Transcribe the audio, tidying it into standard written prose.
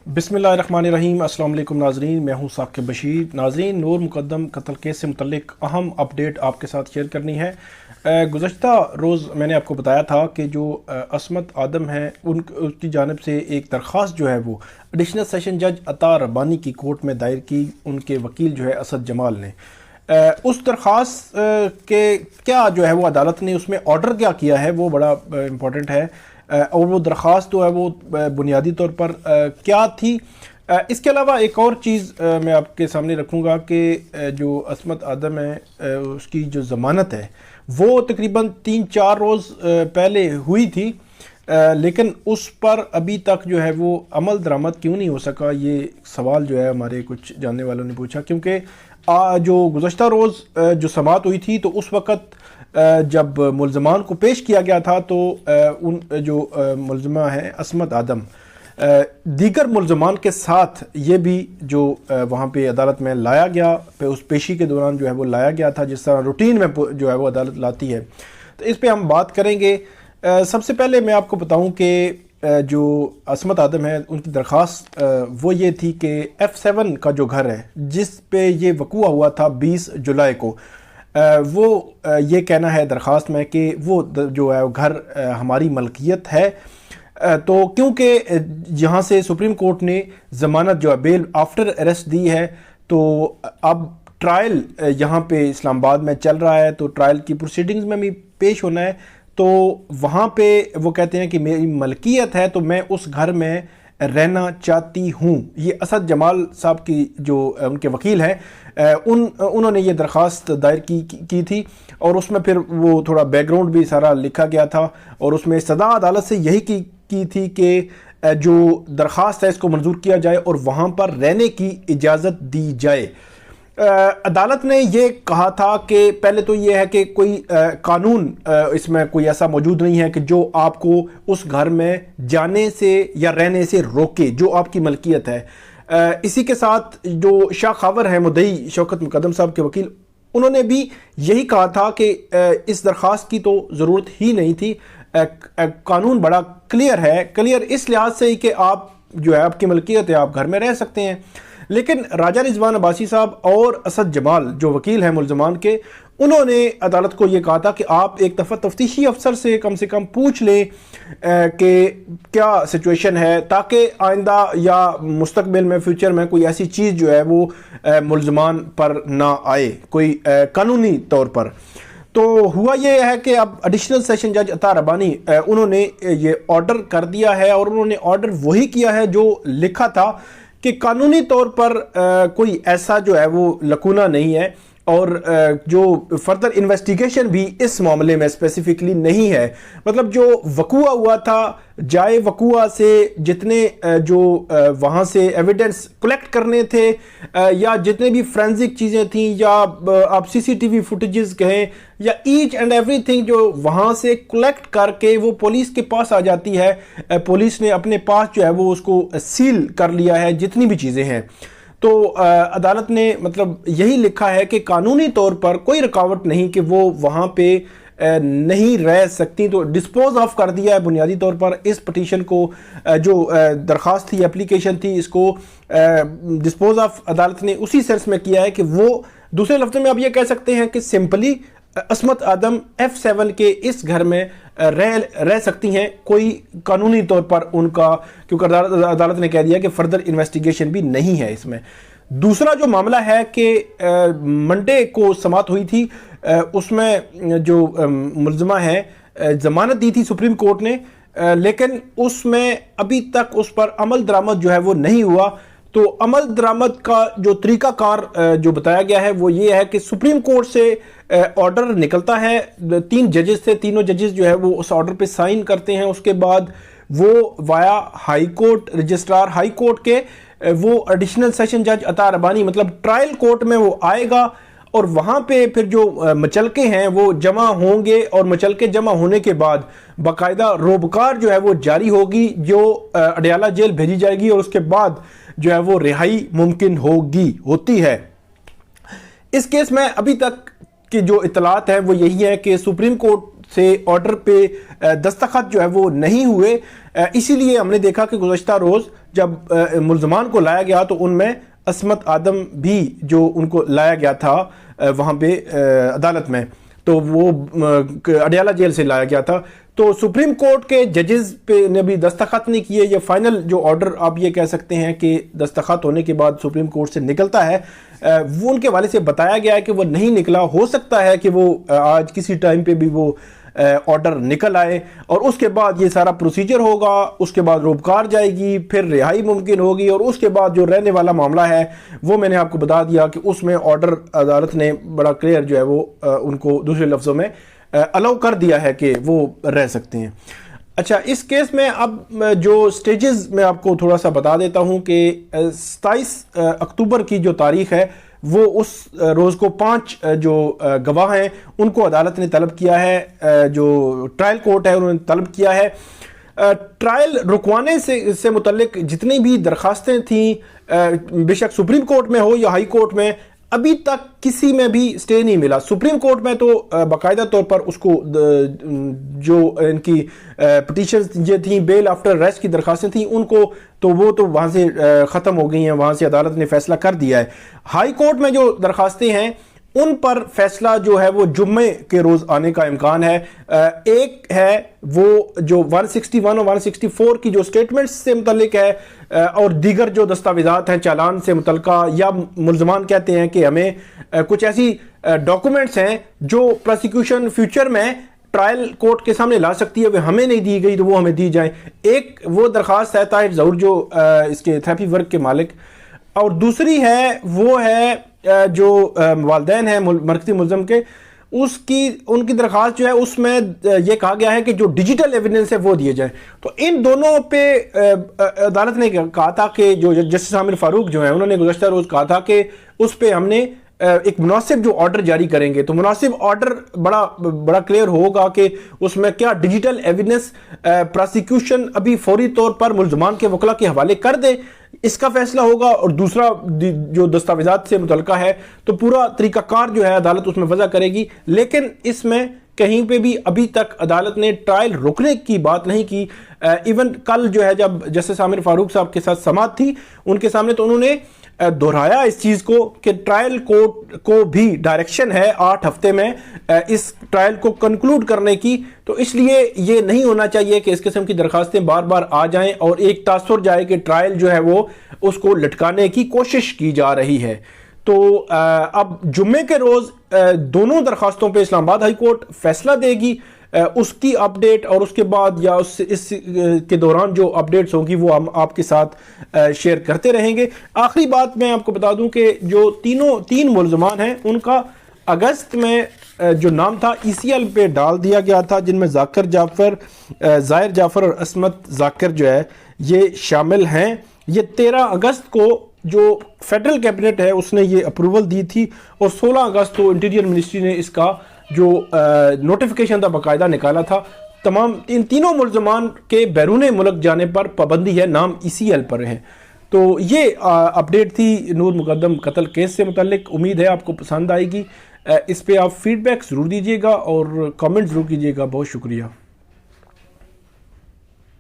बिस्मिल्लाहिर्रहमानिर्रहीम। अस्सलाम वालेकुम नाजरीन, मैं हूं साकिब बशीर। नाजरीन, नूर मुकद्दम कत्ल केस से मुतल्लिक अहम अपडेट आपके साथ शेयर करनी है। गुज़श्ता रोज़ मैंने आपको बताया था कि जो असमत आदम है उनकी जानिब से एक दरख्वास्त जो है वो एडिशनल सेशन जज अता रब्बानी की कोर्ट में दायर की उनके वकील जो है असद जमाल ने। उस दरख्वास्त के क्या जो है वो अदालत ने उसमें ऑर्डर क्या किया है वो बड़ा इम्पोर्टेंट है, और वो दरख्वास्त जो है वो बुनियादी तौर पर क्या थी। इसके अलावा एक और चीज़ मैं आपके सामने रखूँगा कि जो असमत आदम है उसकी जो ज़मानत है वो तकरीबन 3-4 रोज़ पहले हुई थी, लेकिन उस पर अभी तक जो है वो अमल दरामद क्यों नहीं हो सका, ये सवाल जो है हमारे कुछ जानने वालों ने पूछा। क्योंकि जो गुज़श्ता रोज़ जो समाअत हुई थी तो उस वक़्त जब मुल्ज़मान को पेश किया गया था तो उन जो मुल्ज़मा है असमत आदम दीगर मुल्ज़मान के साथ ये भी जो वहाँ पे अदालत में लाया गया, उस पेशी के दौरान जो है वो लाया गया था, जिस तरह रूटीन में जो है वो अदालत लाती है। तो इस पे हम बात करेंगे। सबसे पहले मैं आपको बताऊं कि जो असमत आदम है उनकी दरख्वास्त वो ये थी कि F7 का जो घर है जिस पे ये वक़ूआ हुआ था 20 जुलाई को, वो ये कहना है दरख्वास्त में कि वो जो है घर हमारी मलकियत है। तो क्योंकि यहाँ से सुप्रीम कोर्ट ने ज़मानत जो है बेल आफ्टर अरेस्ट दी है, तो अब ट्रायल यहाँ पे इस्लामाबाद में चल रहा है, तो ट्रायल की प्रोसीडिंग्स में भी पेश होना है। तो वहाँ पे वो कहते हैं कि मेरी मलकियत है तो मैं उस घर में रहना चाहती हूँ। ये असद जमाल साहब की जो उनके वकील हैं उन्होंने ये दरख्वास्त दायर की थी, और उसमें फिर वो थोड़ा बैकग्राउंड भी सारा लिखा गया था, और उसमें सदा अदालत से यही की थी कि जो दरख्वास्त है इसको मंजूर किया जाए और वहाँ पर रहने की इजाज़त दी जाए। अदालत ने ये कहा था कि पहले तो ये है कि कोई कानून इसमें कोई ऐसा मौजूद नहीं है कि जो आपको उस घर में जाने से या रहने से रोके, जो आपकी मलकियत है। इसी के साथ जो शाह खावर है मुद्दई शौकत मुकद्दम साहब के वकील, उन्होंने भी यही कहा था कि इस दरख्वास्त की तो ज़रूरत ही नहीं थी। कानून बड़ा क्लियर है, क्लियर इस लिहाज से ही कि आप जो है आपकी मलकियत है, आप घर में रह सकते हैं। लेकिन राजा रिजवान अब्बासी साहब और असद जमाल जो वकील हैं मुल्ज़मान के, उन्होंने अदालत को ये कहा था कि आप एक दफ़ा तफ्तीशी अफसर से कम पूछ लें कि क्या सिचुएशन है, ताकि आइंदा या मुस्तकबिल में फ्यूचर में कोई ऐसी चीज़ जो है वो मुल्ज़मान पर ना आए कोई कानूनी तौर पर। तो हुआ ये है कि अब एडिशनल सेशन जज अता रब्बानी उन्होंने ये ऑर्डर कर दिया है, और उन्होंने ऑर्डर वही किया है जो लिखा था कि कानूनी तौर पर कोई ऐसा जो है वो लकूना नहीं है, और जो फर्दर इन्वेस्टिगेशन भी इस मामले में स्पेसिफिकली नहीं है। मतलब जो वक़ूआ हुआ था, जाए वक़ूआ से जितने जो वहाँ से एविडेंस कलेक्ट करने थे, या जितने भी फ्रेंसिक चीज़ें थी, या आप CCTV फुटेजेस कहें, या ईच एंड एवरीथिंग जो वहाँ से कलेक्ट करके वो पुलिस के पास आ जाती है, पुलिस ने अपने पास जो है वो उसको सील कर लिया है जितनी भी चीज़ें हैं। तो अदालत ने मतलब यही लिखा है कि कानूनी तौर पर कोई रुकावट नहीं कि वो वहाँ पे नहीं रह सकती, तो डिस्पोज ऑफ कर दिया है बुनियादी तौर पर इस पटिशन को। जो दरख्वास्त थी, एप्लीकेशन थी, इसको डिस्पोज ऑफ अदालत ने उसी सेंस में किया है कि वो दूसरे लफ्ज़ों में आप ये कह सकते हैं कि सिंपली असमत आदम F7 के इस घर में रह सकती हैं, कोई कानूनी तौर पर उनका, क्योंकि अदालत ने कह दिया कि फर्दर इन्वेस्टिगेशन भी नहीं है इसमें। दूसरा जो मामला है कि मंडे को समाअत हुई थी, उसमें जो मुल्ज़मा है ज़मानत दी थी सुप्रीम कोर्ट ने, लेकिन उसमें अभी तक उस पर अमल दरामद जो है वो नहीं हुआ। तो अमल दरामद का जो तरीक़ाकार जो बताया गया है वो ये है कि सुप्रीम कोर्ट से ऑर्डर निकलता है 3 जजेस से, तीनों जजेस जो है वो उस ऑर्डर पे साइन करते हैं। उसके बाद वो via high court, registrar high court के वो एडिशनल सेशन जज अता रब्बानी मतलब ट्रायल कोर्ट में वो आएगा, और वहाँ पे फिर जो मचलके हैं वो जमा होंगे, और मचलके जमा होने के बाद बाकायदा रोबकार जो है वो जारी होगी, जो अडयाला जेल भेजी जाएगी, और उसके बाद جو ہے وہ رہائی ممکن ہوتی ہے۔ اس کیس میں ابھی تک کی جو اطلاعات ہیں وہ یہی ہے کہ سپریم کورٹ سے آرڈر پہ دستخط جو ہے وہ نہیں ہوئے، اسی لیے ہم نے دیکھا کہ گزشتہ روز جب ملزمان کو لایا گیا تو ان میں عصمت آدم بھی جو ان کو لایا گیا تھا وہاں پہ عدالت میں، تو وہ اڈیالہ جیل سے لایا گیا تھا، تو سپریم کورٹ کے ججز پہ نے بھی دستخط نہیں کیے۔ یہ فائنل جو آرڈر آپ یہ کہہ سکتے ہیں کہ دستخط ہونے کے بعد سپریم کورٹ سے نکلتا ہے، وہ ان کے والے سے بتایا گیا ہے کہ وہ نہیں نکلا، ہو سکتا ہے کہ وہ آج کسی ٹائم پہ بھی وہ آرڈر نکل آئے، اور اس کے بعد یہ سارا پروسیجر ہوگا، اس کے بعد روبکار جائے گی، پھر رہائی ممکن ہوگی، اور اس کے بعد جو رہنے والا معاملہ ہے وہ میں نے آپ کو بتا دیا کہ اس میں آرڈر عدالت نے بڑا کلیئر جو ہے وہ ان کو دوسرے لفظوں میں الاؤ کر دیا ہے کہ وہ رہ سکتے ہیں۔ اچھا، اس کیس میں اب جو سٹیجز میں آپ کو تھوڑا سا بتا دیتا ہوں کہ 27 اکتوبر کی جو تاریخ ہے وہ اس روز کو 5 جو گواہ ہیں ان کو عدالت نے طلب کیا ہے، جو ٹرائل کورٹ ہے انہوں نے طلب کیا ہے۔ ٹرائل رکوانے سے متعلق جتنی بھی درخواستیں تھیں، بے شک سپریم کورٹ میں ہو یا ہائی کورٹ میں، ابھی تک کسی میں بھی سٹے نہیں ملا۔ سپریم کورٹ میں تو باقاعدہ طور پر اس کو جو ان کی پٹیشنز یہ تھیں، بیل آفٹر ریسٹ کی درخواستیں تھیں، ان کو تو وہ تو وہاں سے ختم ہو گئی ہیں، وہاں سے عدالت نے فیصلہ کر دیا ہے۔ ہائی کورٹ میں جو درخواستیں ہیں ان پر فیصلہ جو ہے وہ جمعے کے روز آنے کا امکان ہے۔ ایک ہے وہ جو 161 اور 164 کی جو سٹیٹمنٹس سے متعلق ہے، اور دیگر جو دستاویزات ہیں چالان سے متعلقہ، یا ملزمان کہتے ہیں کہ ہمیں کچھ ایسی ڈاکومنٹس ہیں جو پروسیکیوشن فیوچر میں ٹرائل کورٹ کے سامنے لا سکتی ہے، وہ ہمیں نہیں دی گئی تو وہ ہمیں دی جائیں۔ ایک وہ درخواست ہے طاہر ظہور جو اس کے تھراپی ورک کے مالک، اور دوسری ہے وہ ہے جو والدین ہیں مرکزی ملزم کے، ان کی درخواست جو ہے اس میں یہ کہا گیا ہے کہ جو ڈیجیٹل ایویڈنس ہے وہ دیے جائیں۔ تو ان دونوں پہ عدالت نے کہا تھا کہ جو جسٹس عامر فاروق جو ہیں انہوں نے گزشتہ روز کہا تھا کہ اس پہ ہم نے ایک مناسب جو آرڈر جاری کریں گے، تو مناسب آرڈر بڑا کلیئر ہوگا کہ اس میں کیا ڈیجیٹل ایویڈنس پروسیکیوشن ابھی فوری طور پر ملزمان کے وکلا کے حوالے کر دے، اس کا فیصلہ ہوگا، اور دوسرا جو دستاویزات سے متعلقہ ہے تو پورا طریقہ کار جو ہے عدالت اس میں وضع کرے گی۔ لیکن اس میں کہیں پہ بھی ابھی تک عدالت نے ٹرائل روکنے کی بات نہیں کی۔ ایون کل جو ہے جب جسٹس عامر فاروق صاحب کے ساتھ سماعت تھی ان کے سامنے، تو انہوں نے دہرایا اس چیز کو کہ ٹرائل کورٹ کو بھی ڈائریکشن ہے 8 ہفتے میں اس ٹرائل کو کنکلوڈ کرنے کی، تو اس لیے یہ نہیں ہونا چاہیے کہ اس قسم کی درخواستیں بار بار آ جائیں اور ایک تاثر جائے کہ ٹرائل جو ہے وہ اس کو لٹکانے کی کوشش کی جا رہی ہے۔ تو اب جمعے کے روز دونوں درخواستوں پہ اسلام آباد ہائی کورٹ فیصلہ دے گی، اس کی اپڈیٹ اور اس کے بعد یا اس کے دوران جو اپڈیٹس ہوں گی وہ ہم آپ کے ساتھ شیئر کرتے رہیں گے۔ آخری بات میں آپ کو بتا دوں کہ جو تین ملزمان ہیں ان کا اگست میں جو نام تھا ای سی ایل پہ ڈال دیا گیا تھا، جن میں ذاکر جعفر، ظاہر جعفر اور عصمت ذاکر جو ہے یہ شامل ہیں۔ یہ 13 اگست کو جو فیڈرل کیبنٹ ہے اس نے یہ اپروول دی تھی، اور 16 اگست کو انٹیریئر منسٹری نے اس کا جو نوٹیفیکیشن تھا باقاعدہ نکالا تھا۔ تمام ان تینوں ملزمان کے بیرون ملک جانے پر پابندی ہے، نام ای سی ایل پر ہیں۔ تو یہ اپڈیٹ تھی نور مقدم قتل کیس سے متعلق، امید ہے آپ کو پسند آئے گی۔ اس پہ آپ فیڈ بیک ضرور دیجیے گا اور کامنٹ ضرور کیجیے گا۔ بہت شکریہ۔